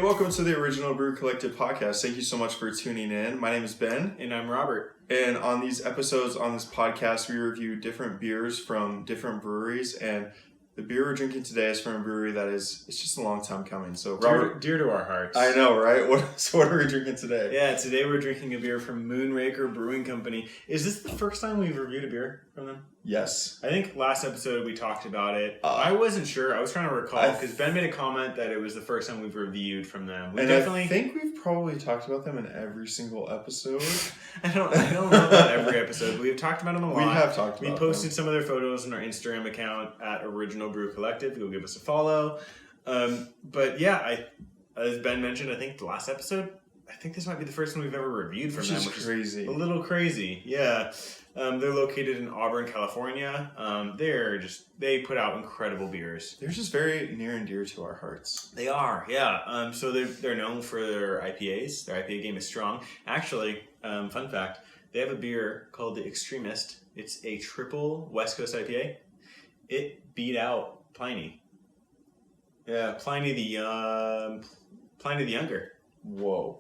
welcome to the Original Brew Collective podcast. Thank you so much for tuning in. My name is Ben. And I'm Robert. And on these episodes on this podcast, we review different beers from different breweries. And the beer we're drinking today is from a brewery that it's just a long time coming. So, Robert, dear to our hearts. I know, right? What are we drinking today? Yeah, today we're drinking a beer from Moonraker Brewing Company. Is this the first time we've reviewed a beer from them? Yes. I think last episode we talked about it. I wasn't sure. I was trying to recall because Ben made a comment that it was the first time we've reviewed from them. I think we've probably talked about them in every single episode. I don't know about every episode, but we've talked about them a lot. We have talked about them. We posted some of their photos on our Instagram account at Original Brew Collective. Go give us a follow. But yeah, as Ben mentioned, I think the last episode, I think this might be the first one we've ever reviewed from them. Which is crazy. A little crazy, yeah. They're located in Auburn, California. They put out incredible beers. They're just very near and dear to our hearts. They are, yeah. So they're known for their IPAs. Their IPA game is strong. Actually, fun fact, they have a beer called the Extremist. It's a triple West Coast IPA. It beat out Pliny. Yeah, Pliny the Younger. Whoa.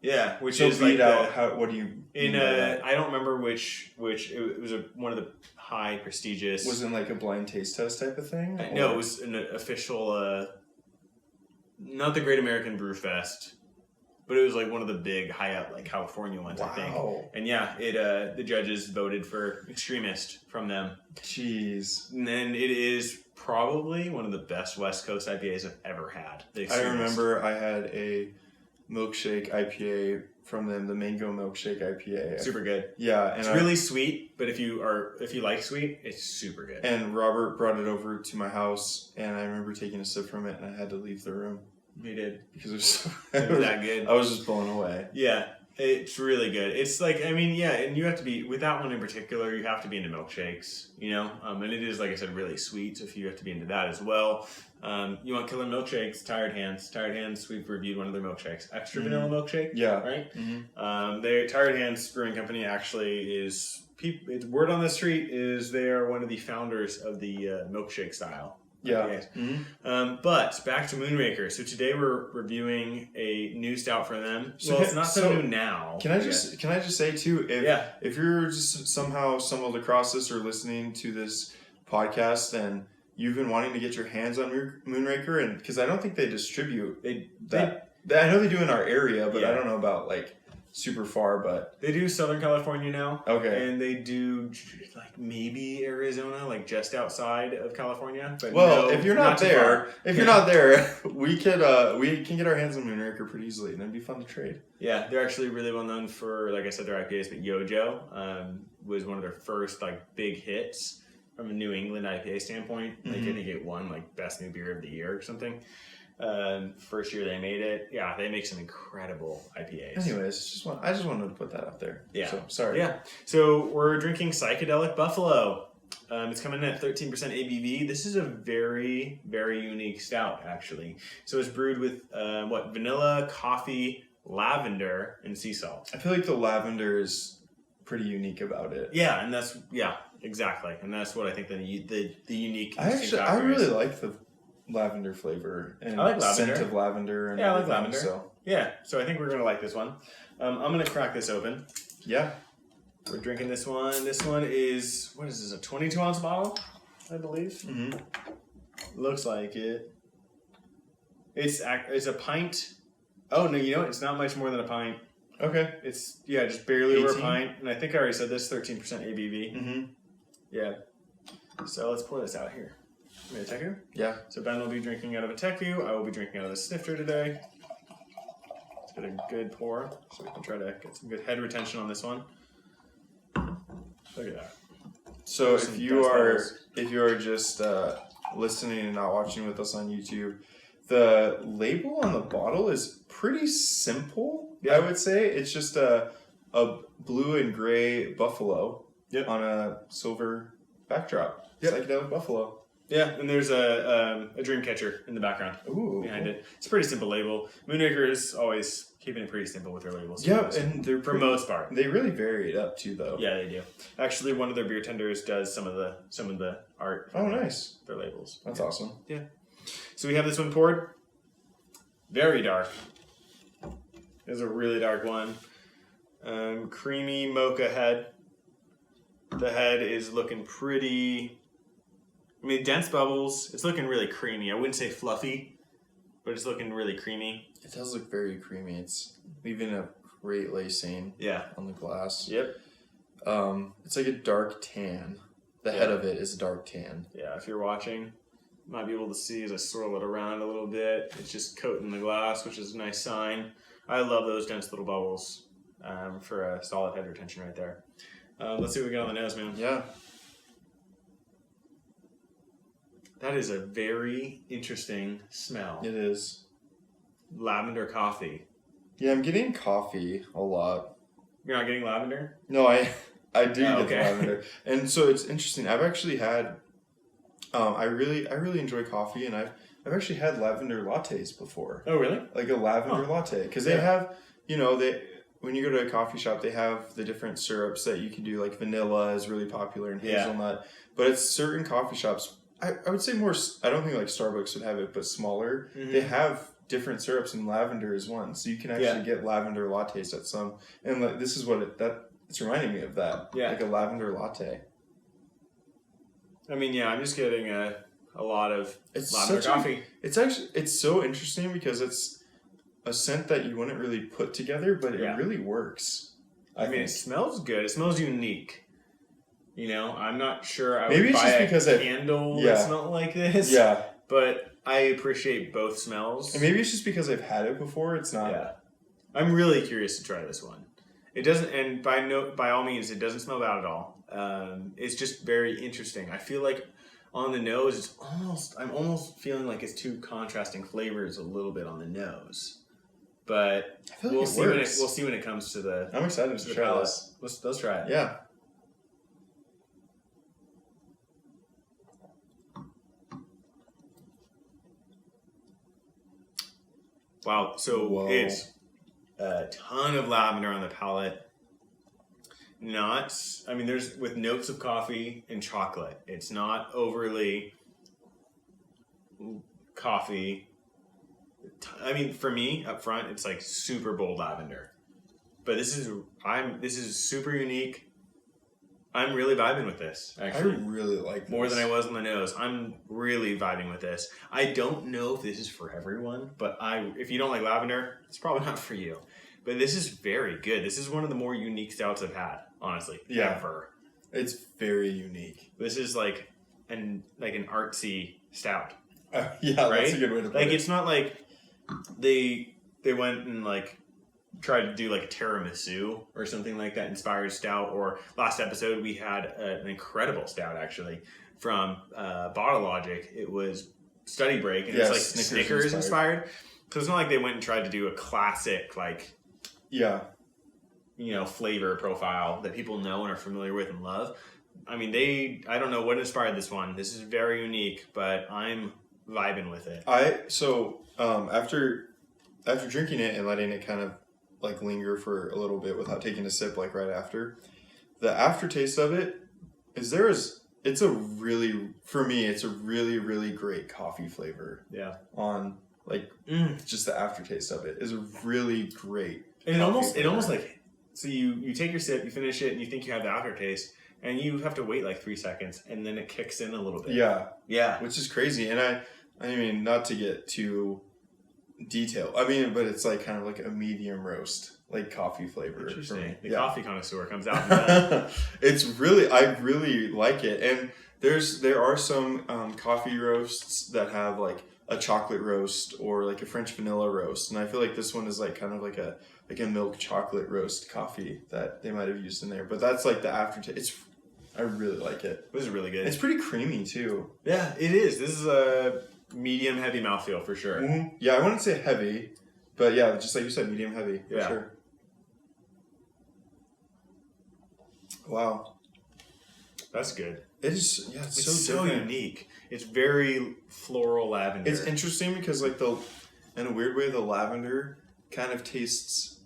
Yeah, which so is beat like out. What do you? I don't remember which. It was one of the high prestigious. Was it like a blind taste test type of thing? No, it was an official. Not the Great American Brew Fest, but it was like one of the big high up like California ones. Wow. I think. And yeah, the judges voted for Extremist from them. Jeez. And then it is probably one of the best West Coast IPAs I've ever had. I remember I had a milkshake IPA from them, the mango milkshake IPA. Super good. Yeah, and it's really sweet, but if you like sweet, it's super good. And Robert brought it over to my house, and I remember taking a sip from it, and I had to leave the room. He did because it was that good. I was just blown away. Yeah, it's really good. It's like and you have to be with that one in particular. You have to be into milkshakes, and it is like I said, really sweet. So if you have to be into that as well. You want killer milkshakes? Tired Hands. We've reviewed one of their milkshakes. Extra vanilla milkshake. Yeah. Right. Mm-hmm. Tired Hands Brewing Company actually is. It's word on the street is they are one of the founders of the milkshake style. Yeah. Mm-hmm. But back to Moonraker. So today we're reviewing a new stout from them. So it's not so new now. Can I just say too, if you're just somehow stumbled across this or listening to this podcast and you've been wanting to get your hands on Moonraker, and because I don't think they distribute I know they do in our area, but I don't know about like super far. But they do Southern California now. Okay, and they do like maybe Arizona, like just outside of California. But if you're not there, we can get our hands on Moonraker pretty easily, and it'd be fun to trade. Yeah, they're actually really well known for, like I said, their IPAs. But Yojo was one of their first like big hits. From a New England IPA standpoint, like I think it won like best new beer of the year or something. First year they made it. Yeah, they make some incredible IPAs. Anyways, I just wanted to put that out there. Yeah. So, sorry. Yeah. So we're drinking Psychedelic Buffalo. It's coming in at 13% ABV. This is a very, very unique stout, actually. So it's brewed with vanilla, coffee, lavender, and sea salt. I feel like the lavender is pretty unique about it. Yeah, and that's exactly, and that's what I think the unique. I really like the lavender flavor and I like lavender. Scent of lavender. And I like lavender. So I think we're gonna like this one. I'm gonna crack this open. Yeah, we're drinking this one. This one is a 22-ounce bottle, I believe. Mm-hmm. Looks like it. It's a pint. Oh no, it's not much more than a pint. Okay. It's just barely over a pint, and I think I already said this 13% ABV. Mm-hmm. Yeah. So let's pour this out here. You made a Teku? Yeah. So Ben will be drinking out of a Teku. I will be drinking out of a snifter today. Let's get a good pour, so we can try to get some good head retention on this one. Look at that. So if you are just listening and not watching with us on YouTube, the label on the bottle is pretty simple. I would say it's just a blue and gray buffalo on a silver backdrop. Psychedelic Buffalo. Yeah, and there's a dream catcher in the background behind it. It's a pretty simple label. Moonraker is always keeping it pretty simple with their labels. Yeah, and they're for most part. They really vary it up too, though. Yeah, they do. Actually, one of their beer tenders does some of the art. Oh, nice. Their labels. That's awesome. Yeah. So we have this one poured. Very dark. It's a really dark one. Creamy mocha head. The head is looking pretty... I mean, dense bubbles. It's looking really creamy. I wouldn't say fluffy, but it's looking really creamy. It does look very creamy. It's leaving a great lacing on the glass. Yep. It's like a dark tan. The head of it is a dark tan. Yeah, if you're watching, you might be able to see as I swirl it around a little bit. It's just coating the glass, which is a nice sign. I love those dense little bubbles for a solid head retention right there. Let's see what we got on the nose, man. Yeah. That is a very interesting smell. It is. Lavender coffee. Yeah, I'm getting coffee a lot. You're not getting lavender? No, I do get okay. lavender. And so it's interesting. I've actually had I really enjoy coffee, and I've actually had lavender lattes before. Oh, really? Like a lavender latte, because they have, when you go to a coffee shop, they have the different syrups that you can do. Like vanilla is really popular, and hazelnut. But it's certain coffee shops. I would say more. I don't think like Starbucks would have it, but smaller. Mm-hmm. They have different syrups, and lavender is one. So you can actually get lavender lattes at some. And like, this is what it's reminding me of that. Yeah, like a lavender latte. I mean, I'm just getting a lot of lavender coffee. It's so interesting because it's a scent that you wouldn't really put together, but it really works. I mean, it smells good. It smells unique. I'm not sure I would buy a candle that smelled like this. Yeah. But I appreciate both smells. And maybe it's just because I've had it before. It's not. Yeah. I'm really curious to try this one. It doesn't, and by all means, it doesn't smell bad at all. It's just very interesting. I feel like on the nose, I'm almost feeling like it's two contrasting flavors a little bit on the nose. But we'll see when it comes to the. I'm excited to try this. Let's try it. Yeah. Wow, so it's a ton of lavender on the palate. There's with notes of coffee and chocolate. It's not overly coffee. For me, up front, it's like super bold lavender. But this is super unique. I'm really vibing with this, actually. I really like this. More than I was on the nose. I'm really vibing with this. I don't know if this is for everyone, but if you don't like lavender, it's probably not for you. But this is very good. This is one of the more unique stouts I've had, honestly. Yeah. Ever. It's very unique. This is like an artsy stout. Yeah, right? That's a good way to put it. It's not like they went and tried to do like a tiramisu or something like that inspired stout. Or last episode we had an incredible stout actually from Bottle Logic. It was Study Break, and it's like Snickers inspired. So it's not like they went and tried to do a classic flavor profile that people know and are familiar with and love. I don't know what inspired this one. This is very unique, but I'm vibing with it. After drinking it and letting it kind of linger for a little bit without taking a sip right after, the aftertaste of it it's a really, for me, it's a really, really great coffee flavor. Yeah. On just the aftertaste of it is a really great. And it almost so you take your sip, you finish it, and you think you have the aftertaste, and you have to wait 3 seconds, and then it kicks in a little bit. Yeah. Yeah. Which is crazy. And I mean, not to get too detailed. But it's kind of like a medium roast, coffee flavor. Interesting. The coffee connoisseur comes out in that. I really like it. And there are some coffee roasts that have a chocolate roast or a French vanilla roast, and I feel like this one is kind of like a milk chocolate roast coffee that they might have used in there. But that's the aftertaste. I really like it. This is really good. It's pretty creamy too. Yeah, it is. This is a medium heavy mouthfeel for sure. Mm-hmm. Yeah, I wouldn't say heavy, but yeah, just like you said, medium heavy for sure. Wow, that's good. It's It's so unique. It's very floral lavender. It's interesting because in a weird way, the lavender kind of tastes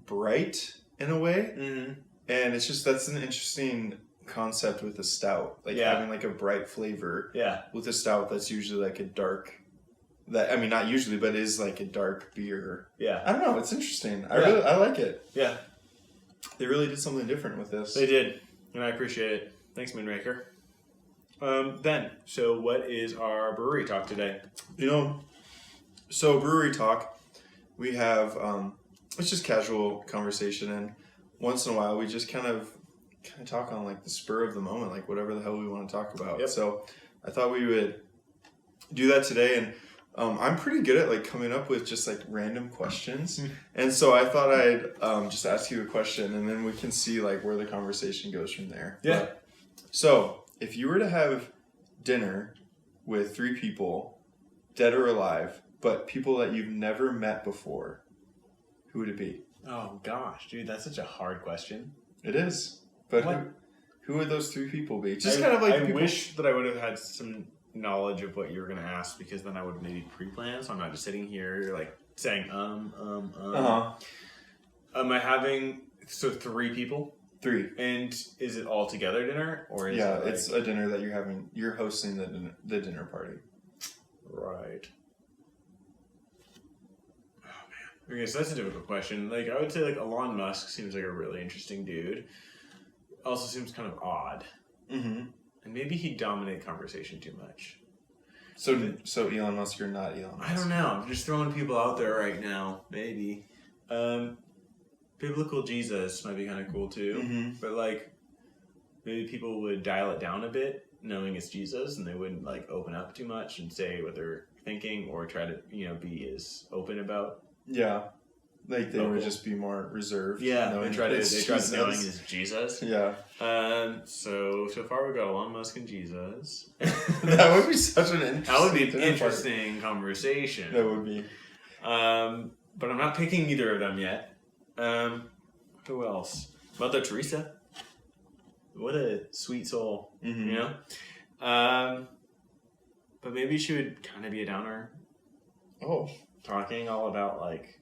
bright in a way, and that's an interesting concept with a stout, having a bright flavor. Yeah. With a stout that's usually a dark that, I mean, not usually, but is like a dark beer. Yeah. I don't know. It's interesting. I like it. Yeah. They really did something different with this. They did. And I appreciate it. Thanks, Moonraker. Ben, so what is our brewery talk today? So brewery talk, we have, it's just casual conversation, and once in a while we just kind of talk on like the spur of the moment, like whatever the hell we want to talk about. Yep. So I thought we would do that today, and I'm pretty good at like coming up with just like random questions. And so I thought I'd just ask you a question, and then we can see like where the conversation goes from there. Yeah. So if you were to have dinner with 3 people, dead or alive, but people that you've never met before, who would it be? Oh gosh, dude, that's such a hard question. It is. But who would those 3 people be? Just kind of like I wish that I would have had some knowledge of what you were going to ask, because then I would maybe pre-plan, so I'm not just sitting here like saying Uh-huh. Am I having 3 people? 3. And is it all together dinner, or is Yeah, it like... it's a dinner that you're hosting the dinner party. Right. Oh man. Okay, so that's a difficult question. Like, I would say like Elon Musk seems like a really interesting dude. Also seems kind of odd. Mm-hmm. And maybe he'd dominate conversation too much. So Elon Musk, you're not Elon Musk. I don't know. I'm just throwing people out there right now. Maybe. Biblical Jesus might be kind of cool too. Mm-hmm. But like, maybe people would dial it down a bit, knowing it's Jesus, and they wouldn't like open up too much and say what they're thinking, or try to be as open about. Yeah. Like they would just be more reserved. Yeah, they try to knowing it's Jesus. Yeah. So far we've got Elon Musk and Jesus. That would be such an interesting. That would be an interesting conversation. That would be. But I'm not picking either of them yet. Who else? Mother Teresa. What a sweet soul, Mm-hmm. But maybe she would kind of be a downer. Oh. Talking all about like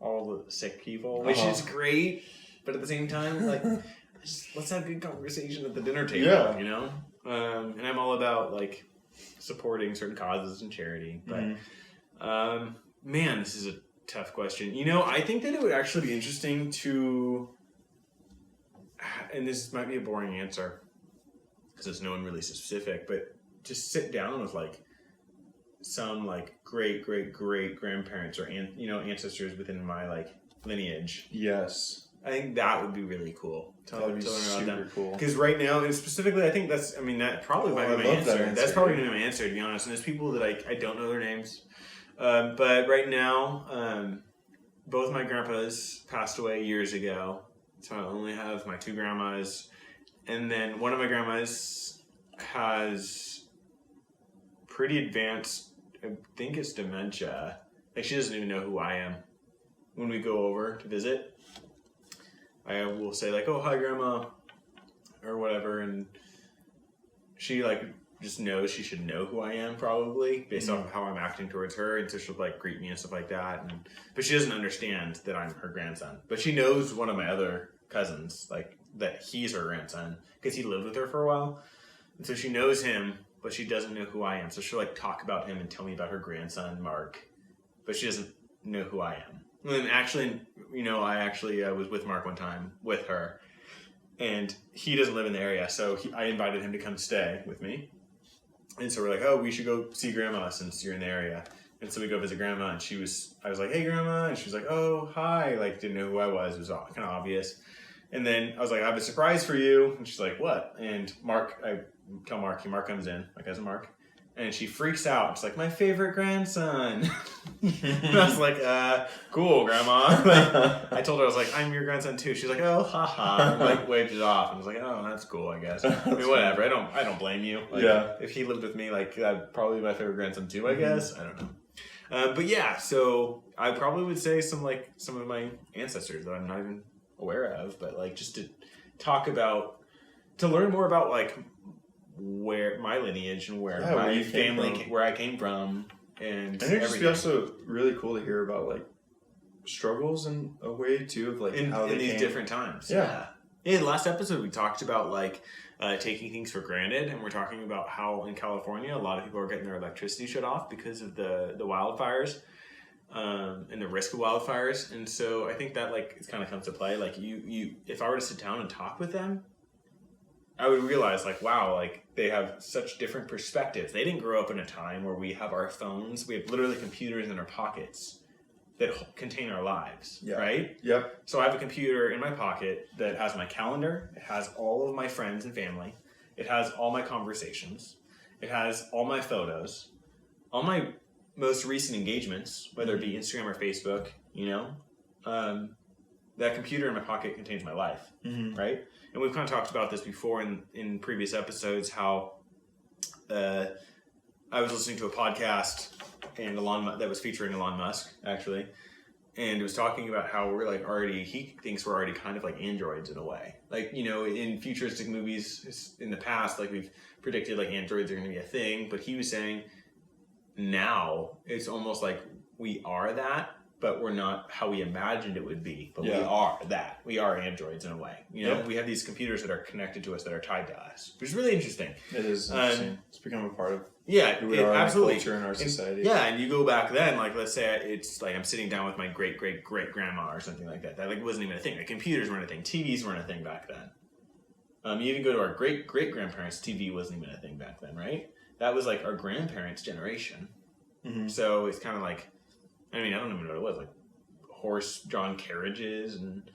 all the sick people, which is great, but at the same time, like, let's have good conversation at the dinner table, And I'm all about like supporting certain causes and charity, but man, this is a tough question. I think that it would actually be interesting to, and this might be a boring answer because there's no one really specific, but just sit down with like some like great grandparents or ancestors within my like lineage. Yes. I think that would be really cool to learn about super them. cool. Because right now, and specifically, I think that probably might be my answer. That's probably going to be my answer, to be honest. And there's people that I don't know their names. But right now, both my grandpas passed away years ago. So I only have my 2 grandmas. And then one of my grandmas has pretty advanced, I think it's dementia. Like, she doesn't even know who I am. When we go over to visit, I will say like, "Oh, hi, Grandma," or whatever, and she like just knows she should know who I am probably based off of how I'm acting towards her, and so she'll like greet me and stuff like that. But she doesn't understand that I'm her grandson. But she knows one of my other cousins, like that he's her grandson because he lived with her for a while, and so she knows him, but she doesn't know who I am. So she'll like talk about him and tell me about her grandson Mark, but she doesn't know who I am. And actually, I was with Mark one time with her, and he doesn't live in the area, so I invited him to come stay with me. And so we're like, oh, we should go see Grandma since you're in the area. And so we go visit Grandma, and I was like, hey, Grandma, and she was like, oh, hi, like didn't know who I was. It was all kind of obvious. And then I was like, I have a surprise for you. And she's like, what? And I tell Mark comes in, my cousin Mark. And she freaks out. She's like, my favorite grandson. And I was like, cool, Grandma. Like, I told her, I was like, I'm your grandson too. She's like, oh, haha. And like waved it off. And I was like, oh, that's cool, I guess. I mean, whatever. I don't blame you. Like, yeah. If he lived with me, like, that'd probably be my favorite grandson too, I guess. I don't know. But yeah, so I probably would say some of my ancestors that I'm not even aware of, but like just to learn more about like where my lineage and where my family, where I came from, and it'd just be also really cool to hear about like struggles in a way too of like in how they these came. different times. Yeah. In the last episode, we talked about like taking things for granted, and we're talking about how in California, a lot of people are getting their electricity shut off because of the wildfires and the risk of wildfires. And so I think that like it kind of comes to play. Like you, if I were to sit down and talk with them, I would realize like, wow, like they have such different perspectives. They didn't grow up in a time where we have our phones. We have literally computers in our pockets that contain our lives, right? Yep. So I have a computer in my pocket that has my calendar. It has all of my friends and family. It has all my conversations. It has all my photos, all my most recent engagements, whether it be Instagram or Facebook, you know. That computer in my pocket contains my life, right? And we've kind of talked about this before in previous episodes, how I was listening to a podcast and that was featuring Elon Musk, actually. And it was talking about how we're like he thinks we're already kind of like androids in a way. Like, you know, in futuristic movies in the past, like we've predicted like androids are going to be a thing. But he was saying now it's almost like we are that, but we're not how we imagined it would be. But we are that. We are androids in a way. You know, we have these computers that are connected to us, that are tied to us, which is really interesting. It is interesting. It's become a part of who we are, absolutely, in our culture and our society. And you go back then, like let's say it's like I'm sitting down with my great grandma or something like that. That like wasn't even a thing. Like computers weren't a thing. TVs weren't a thing back then. You even go to our great grandparents. TV wasn't even a thing back then, right? That was like our grandparents' generation. So it's kind of like, I mean, I don't even know what it was, like horse-drawn carriages and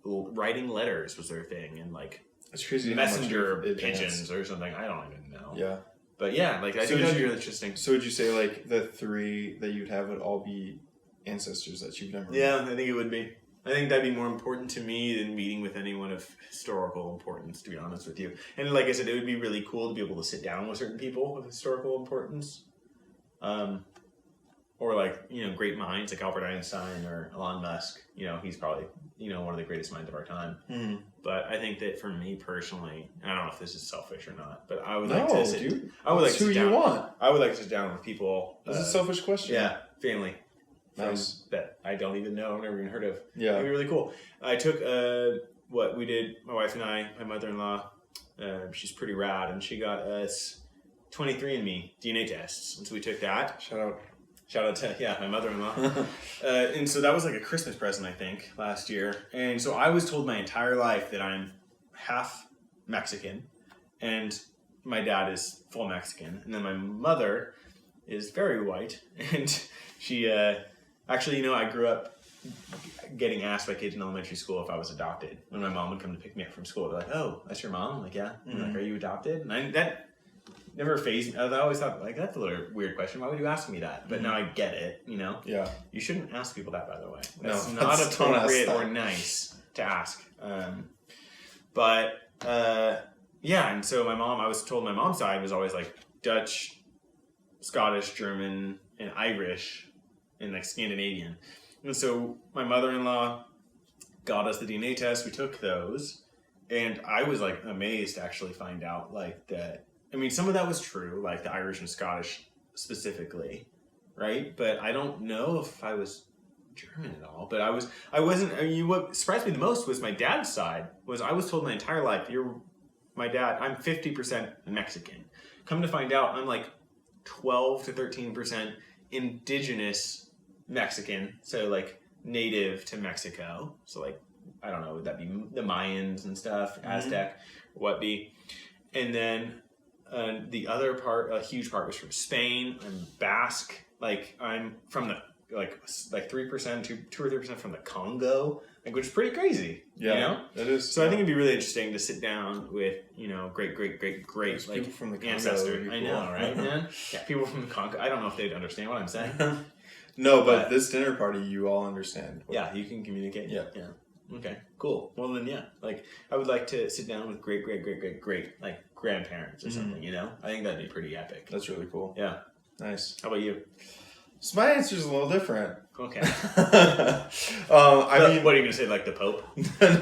writing letters was their thing, and like it's crazy messenger pigeons or something. I don't even know. Yeah. But yeah, like I think that would be really interesting. So would you say like the three that you'd have would all be ancestors that you've never met? Yeah, I think it would be. I think that'd be more important to me than meeting with anyone of historical importance, to be honest with you. And like I said, it would be really cool to be able to sit down with certain people of historical importance. Or like, you know, great minds like Albert Einstein or Elon Musk. You know, he's probably, you know, one of the greatest minds of our time. But I think that for me personally, and I don't know if this is selfish or not, but I would like to sit down. I would like to sit down. I would like to sit down with people. This is a selfish question. Yeah, family. Nice. That I don't even know, I've never even heard of. Yeah. It'd be really cool. I took what we did, my wife and I, my mother-in-law, she's pretty rad, and she got us 23andMe DNA tests. And so we took that. Shout out to, my mother-in-law. And so that was like a Christmas present, I think, last year. And so I was told my entire life that I'm half Mexican and my dad is full Mexican. And then my mother is very white. And she, actually, you know, I grew up getting asked by kids in elementary school if I was adopted. When my mom would come to pick me up from school, they're like, "Oh, that's your mom?" I'm like, "Yeah." And like, "Are you adopted?" And that never phased me. I always thought, like, that's a little weird question. Why would you ask me that? But now I get it, you know? Yeah. You shouldn't ask people that, by the way. That's not appropriate or nice to ask. And so I was told my mom's side was always like Dutch, Scottish, German, and Irish, and like Scandinavian. And so my mother-in-law got us the DNA test. We took those. And I was like amazed to actually find out like that. I mean, some of that was true, like the Irish and Scottish specifically, right? But I don't know if I was German at all. But I wasn't. I mean, what surprised me the most was my dad's side. I was told my entire life, my dad. I'm 50% Mexican. Come to find out, I'm like 12 to 13% indigenous Mexican. So like native to Mexico. So like I don't know, would that be the Mayans and stuff, Aztec, what be, and then. The other part, a huge part, was from Spain. I'm Basque. Like I'm from the like 3%, 2 or 3% from the Congo, like which is pretty crazy. Yeah, you know? It is. So I think it'd be really interesting to sit down with great There's like people from the Congo ancestor. cool. I know, right, man? Yeah, people from the Congo. I don't know if they'd understand what I'm saying. No, but this dinner party, you all understand. Yeah, you can communicate. Yeah. Okay, cool. Well then, like I would like to sit down with great like grandparents or something. You know, I think that'd be pretty epic. That's really cool. Yeah. Nice. How about you? So my answer's a little different. Okay. I mean, what are you gonna say? Like the Pope?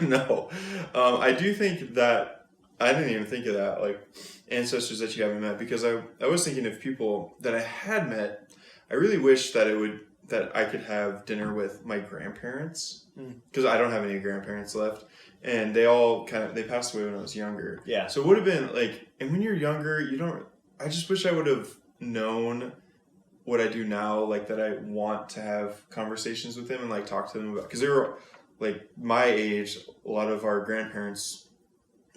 No. I do think that I didn't even think of that, like ancestors that you haven't met, because I was thinking of people that I had met. I really wish that it would that I could have dinner with my grandparents, because I don't have any grandparents left, and they all they passed away when I was younger. Yeah. So it would have been like, and when you're younger, I just wish I would have known what I do now, like that I want to have conversations with them and like talk to them about, because they were like my age. A lot of our grandparents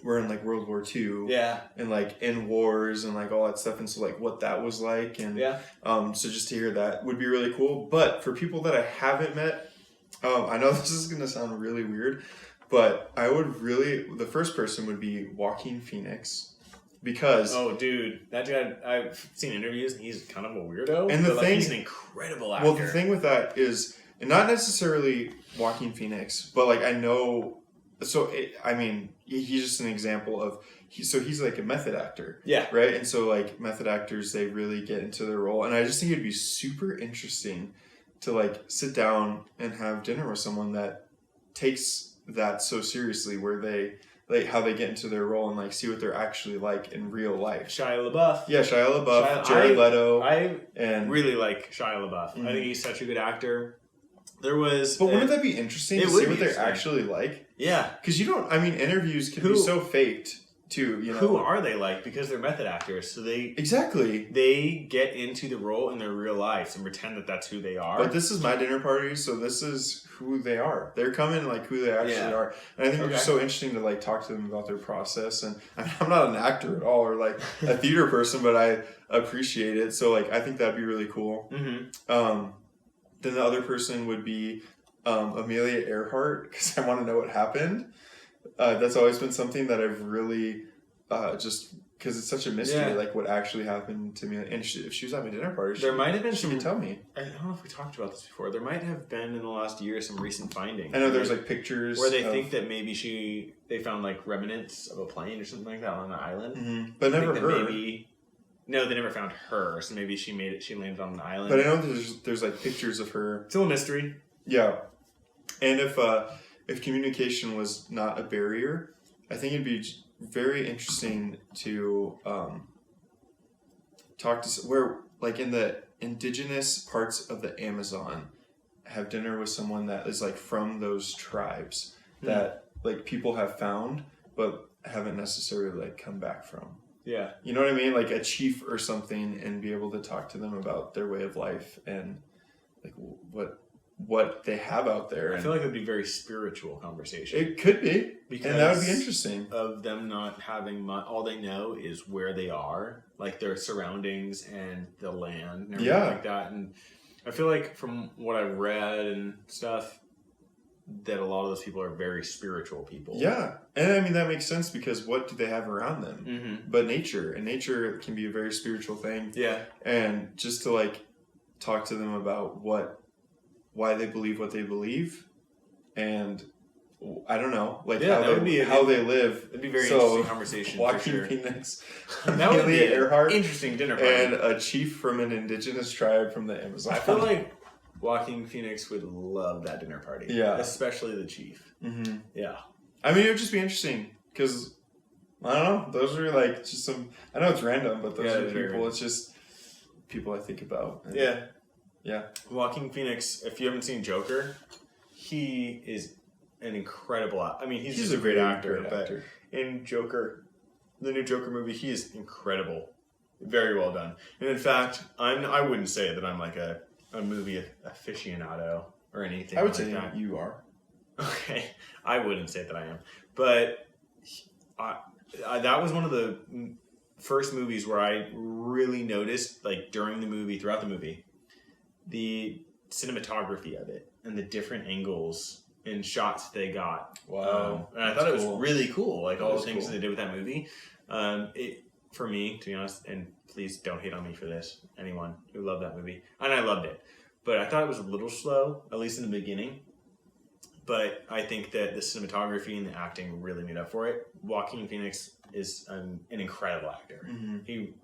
were in like World War II, and like in wars and like all that stuff, and so like what that was like, and so just to hear that would be really cool. But for people that I haven't met, I know this is gonna sound really weird, but I would the first person would be Joaquin Phoenix. Because dude, that guy, I've seen interviews and he's kind of a weirdo. And he's an incredible actor. Well, the thing with that is, and not necessarily Joaquin Phoenix, but like I know. So he's just an example of he's like a method actor, right? And so like method actors, they really get into their role, and I just think it'd be super interesting to like sit down and have dinner with someone that takes that so seriously, where they. Like how they get into their role and like see what they're actually like in real life. Shia LaBeouf. Yeah, Shia LaBeouf, Jared Leto. I really like Shia LaBeouf. I think he's such a good actor. But wouldn't that be interesting to see what they're actually like? Yeah. Because interviews can be so faked too, Who are they like? Because they're method actors, so they get into the role in their real lives and pretend that that's who they are. But this is my dinner party, so this is who they are. They're coming like who they actually are, and I think it's just so interesting to like talk to them about their process. And I'm not an actor at all or like a theater person, but I appreciate it. So like I think that'd be really cool. Mm-hmm. Then the other person would be Amelia Earhart, because I want to know what happened. That's always been something that I've really just because it's such a mystery, like what actually happened to me. And if she was at my dinner party, there might have been she could tell me. I don't know if we talked about this before. There might have been in the last year some recent findings. I know there's like pictures where they think that maybe they found like remnants of a plane or something like that on an island, but never her. No, they never found her. So maybe she landed on an island. But I know there's like pictures of her. Still a mystery. Yeah, and if communication was not a barrier, I think it'd be very interesting to talk to where, like in the indigenous parts of the Amazon, have dinner with someone that is like from those tribes that like people have found but haven't necessarily like come back from. Yeah. You know what I mean? Like a chief or something, and be able to talk to them about their way of life and like what they have out there. I feel like it would be a very spiritual conversation. It could be. Because and that would be interesting. Of them not having all they know is where they are, like their surroundings and the land and everything like that. And I feel like from what I've read and stuff, that a lot of those people are very spiritual people. Yeah. And I mean, that makes sense, because what do they have around them? Mm-hmm. But nature. And nature can be a very spiritual thing. Yeah. And just to like talk to them about why they believe what they believe, and I don't know, like how they live. It'd be a very interesting conversation. Joaquin Phoenix, that would be Earhart, interesting dinner party, and a chief from an indigenous tribe from the Amazon. I feel like Joaquin Phoenix would love that dinner party. Yeah, especially the chief. Mm-hmm. Yeah, I mean, it would just be interesting because I don't know. Those are like just some. I know it's random, but those are people. It's just people I think about. And, yeah. Joaquin Phoenix. If you haven't seen Joker, he is an incredible. I mean, he's just a great actor. But in Joker, the new Joker movie, he is incredible. Very well done. And in fact, I wouldn't say that I'm like a movie aficionado or anything. I would say that. You are. Okay, I wouldn't say that I am, but that was one of the first movies where I really noticed, like throughout the movie, the cinematography of it and the different angles and shots they got. Wow. And I thought it was really cool, like all the things that they did with that movie. For me, to be honest, and please don't hate on me for this, anyone who loved that movie, and I loved it, but I thought it was a little slow, at least in the beginning. But I think that the cinematography and the acting really made up for it. Joaquin Phoenix is an incredible actor. Mm-hmm. He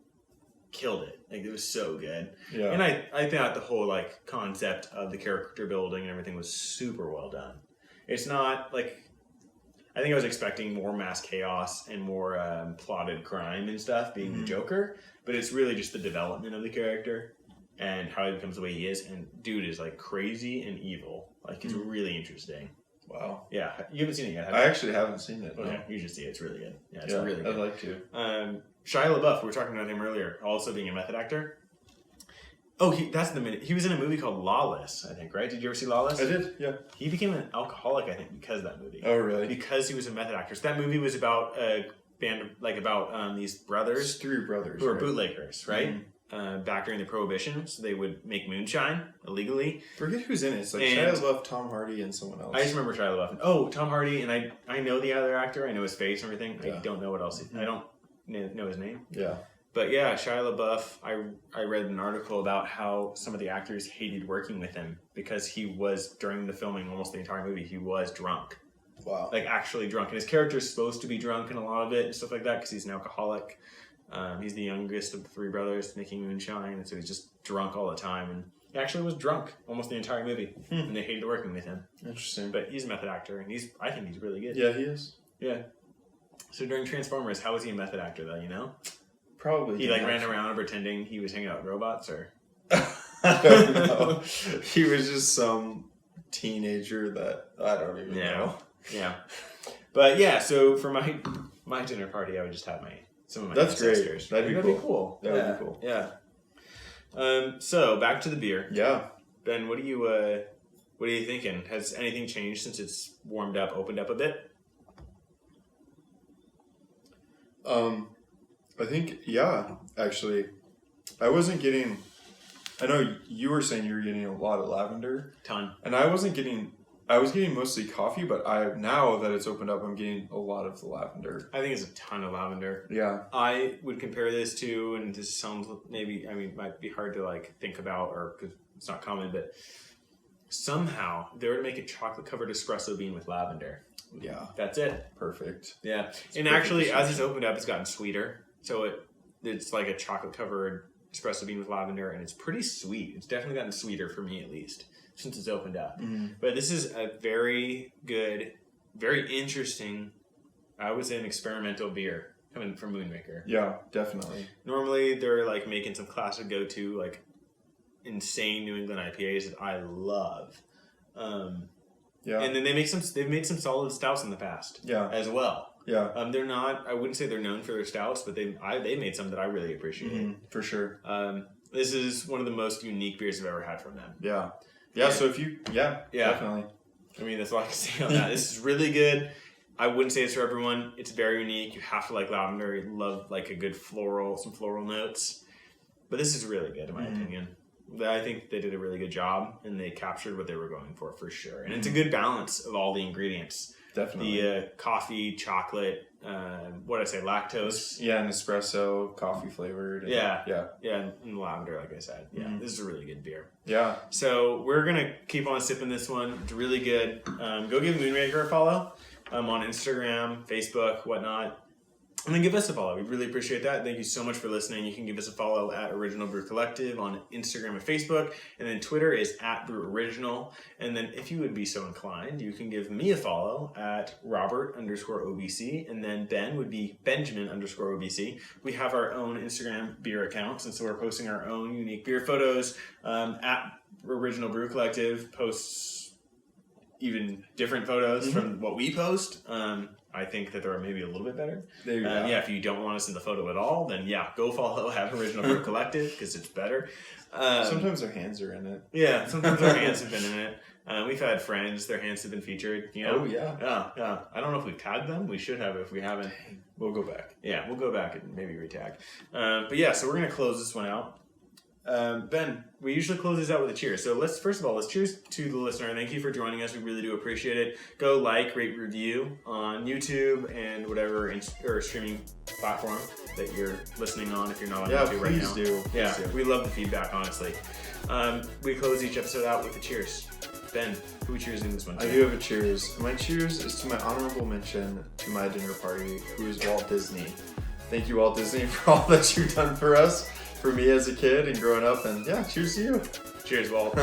killed it. Like, it was so good. Yeah. And I thought the whole like concept of the character building and everything was super well done. It's not like, I think I was expecting more mass chaos and more plotted crime and stuff being the Joker, but it's really just the development of the character and how he becomes the way he is. And dude is like crazy and evil. Like it's really interesting. Wow. Yeah, you haven't seen it yet, have you? I actually haven't seen it. Okay, No. you should see it. It's really good. Yeah, it's really good. I'd like to. Shia LaBeouf, we were talking about him earlier, also being a method actor. Oh, that's the minute. He was in a movie called Lawless, I think, right? Did you ever see Lawless? I did, yeah. He became an alcoholic, I think, because of that movie. Oh, really? Because he was a method actor. So that movie was about a band, like about these brothers. 3 brothers. Who were bootleggers, right? Mm-hmm. Back during the Prohibition, so they would make moonshine illegally. Forget who's in it. It's like Shia LaBeouf, Tom Hardy, and someone else. I just remember Shia LaBeouf. Oh, Tom Hardy, and I know the other actor. I know his face and everything. Yeah. I don't know what else. I don't know his name. Yeah. But yeah, Shia LaBeouf, I read an article about how some of the actors hated working with him because he was, during the filming, almost the entire movie, he was drunk. Wow. Like actually drunk. And his character's supposed to be drunk in a lot of it and stuff like that because he's an alcoholic. He's the youngest of the 3 brothers making moonshine, and so he's just drunk all the time. And he actually was drunk almost the entire movie, and they hated working with him. Interesting. But he's a method actor, and I think he's really good. Yeah, he is. Yeah. So during Transformers, how was he a method actor, though, you know? Probably. He ran around pretending he was hanging out with robots, or? I don't know. He was just some teenager that I don't even know. Yeah. But yeah, so for my dinner party, I would just have some of my ancestors. Great. That'd be cool. That would be cool. Yeah. So back to the beer. Yeah. Ben, what are you thinking? Has anything changed since it's warmed up, opened up a bit? I think, yeah, actually. I was getting a lot of lavender. Ton. And I was getting mostly coffee, but now that it's opened up, I'm getting a lot of the lavender. I think it's a ton of lavender. Yeah. I would compare this to, and this sounds might be hard to like think about, or because it's not common, but somehow they were to make a chocolate covered espresso bean with lavender. Yeah. That's it. Perfect. Yeah. And actually, as it's opened up, it's gotten sweeter. So it's like a chocolate covered espresso bean with lavender, and it's pretty sweet. It's definitely gotten sweeter for me, at least, since it's opened up. Mm-hmm. But this is a very good, very interesting, I would say an experimental beer coming from Moonraker. Yeah, definitely. Normally, they're like making some classic go-to, like insane New England IPAs that I love. Yeah. And then they've made some solid stouts in the past. Yeah. As well. Yeah. They're not, I wouldn't say they're known for their stouts, but they made some that I really appreciate. Mm-hmm, for sure. This is one of the most unique beers I've ever had from them. Yeah. Yeah, so if you, definitely. I mean, that's all I can say on that. This is really good. I wouldn't say it's for everyone. It's very unique. You have to like lavender. You love like a good some floral notes. But this is really good in my opinion. I think they did a really good job, and they captured what they were going for sure. And it's a good balance of all the ingredients. Definitely. The coffee, chocolate, what did I say, lactose? Yeah, an espresso, coffee flavored. Yeah, and lavender, like I said. Yeah, This is a really good beer. Yeah. So we're going to keep on sipping this one. It's really good. Go give Moonraker a follow on Instagram, Facebook, whatnot. And then give us a follow. We'd really appreciate that. Thank you so much for listening. You can give us a follow at Original Brew Collective on Instagram and Facebook. And then Twitter is at Brew Original. And then if you would be so inclined, you can give me a follow at Robert_OBC. And then Ben would be Benjamin_OBC. We have our own Instagram beer accounts. And so we're posting our own unique beer photos. At Original Brew Collective posts even different photos from what we post. I think that they're maybe a little bit better. If you don't want us in the photo at all, then go follow at Original Brew Collective because it's better. Sometimes their hands are in it. Yeah, sometimes our hands have been in it. We've had friends, their hands have been featured. You know? Oh, yeah. Yeah. I don't know if we've tagged them. We should have if we haven't. We'll go back. Yeah, we'll go back and maybe retag. But yeah, so we're going to close this one out. Ben, we usually close these out with a cheers. So let's cheers to the listener. Thank you for joining us. We really do appreciate it. Go like, rate, review on YouTube and whatever or streaming platform that you're listening on if you're not on YouTube right now. Please do. We love the feedback, honestly. We close each episode out with a cheers. Ben, who are we cheersing this one to? I do have a cheers. My cheers is to my honorable mention to my dinner party, who is Walt Disney. Thank you, Walt Disney, for all that you've done for us. For me as a kid and growing up, and cheers to you. Cheers, Walt.